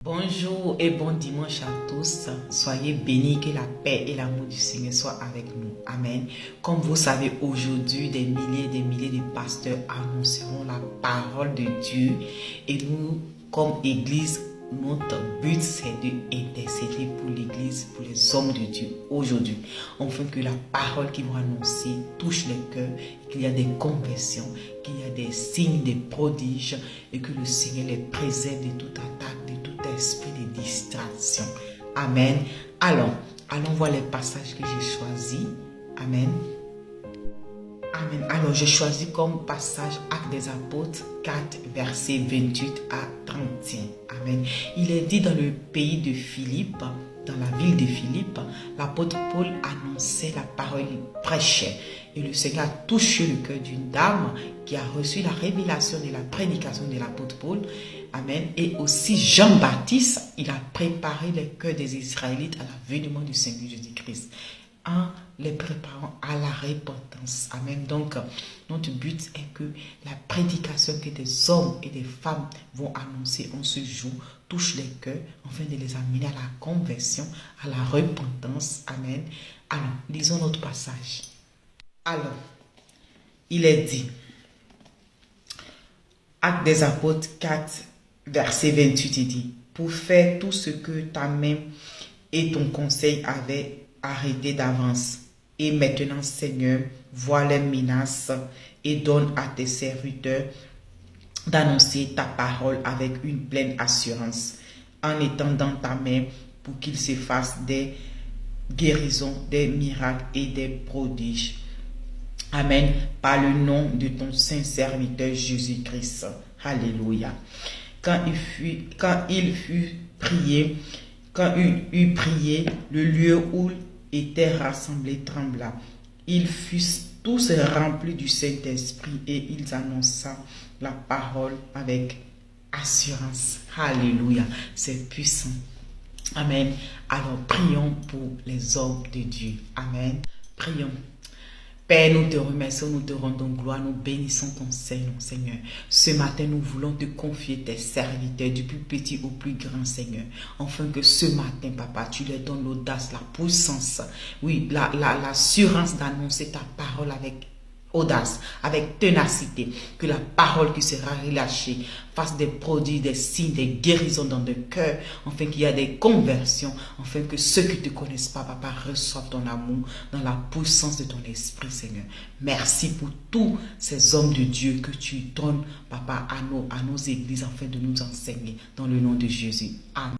Bonjour et bon dimanche à tous. Soyez bénis, que la paix et l'amour du Seigneur soient avec nous. Amen. Comme vous savez, aujourd'hui, des milliers de pasteurs annonceront la parole de Dieu. Et nous, comme Église, notre but, c'est d'intercéder pour l'Église, pour les hommes de Dieu aujourd'hui. Afin que la parole qu'ils vont annoncer touche les cœurs, qu'il y a des conversions, qu'il y a des signes, des prodiges, et que le Seigneur les préserve de toute attaque, de tout esprit de distraction. Amen. Alors, allons voir les passages que j'ai choisis. Amen. Amen. Alors, j'ai choisi comme passage Actes des Apôtres 4, versets 28 à 31. Amen. Il est dit dans le pays de Philippe, dans la ville de Philippe, l'apôtre Paul annonçait la parole, il prêchait. Et le Seigneur a touché le cœur d'une dame qui a reçu la révélation de la prédication de l'apôtre Paul. Amen. Et aussi Jean-Baptiste, il a préparé les cœurs des Israélites à l'avènement du Seigneur Jésus-Christ, en les préparant à la repentance. Amen. Donc, notre but est que la prédication que des hommes et des femmes vont annoncer en ce jour touche les cœurs, afin de les amener à la conversion, à la repentance. Amen. Alors, lisons notre passage. Alors, il est dit, Actes des Apôtres 4, verset 28, il dit, pour faire tout ce que ta main et ton conseil avaient arrêté d'avance. Et maintenant, Seigneur, vois les menaces et donne à tes serviteurs d'annoncer ta parole avec une pleine assurance, en étendant ta main pour qu'il se fasse des guérisons, des miracles et des prodiges. Amen. Par le nom de ton saint serviteur Jésus-Christ. Alléluia. Quand il fut prié, le lieu où étaient rassemblés trembla. Ils fussent tous remplis du Saint-Esprit et ils annonçaient la parole avec assurance. Alléluia. C'est puissant. Amen. Alors prions pour les hommes de Dieu. Amen. Prions. Père, nous te remercions, nous te rendons gloire, nous bénissons ton Seigneur, Seigneur. Ce matin, nous voulons te confier tes serviteurs, du plus petit au plus grand, Seigneur. Afin que ce matin, Papa, tu leur donnes l'audace, la puissance, oui, l'assurance d'annoncer ta parole avec audace, avec ténacité, que la parole qui sera relâchée fasse des prodiges, des signes, des guérisons dans le cœur, afin qu'il y ait des conversions, afin que ceux qui ne te connaissent pas, Papa, reçoivent ton amour dans la puissance de ton esprit, Seigneur. Merci pour tous ces hommes de Dieu que tu donnes, Papa, à nos églises, afin de nous enseigner, dans le nom de Jésus. Amen.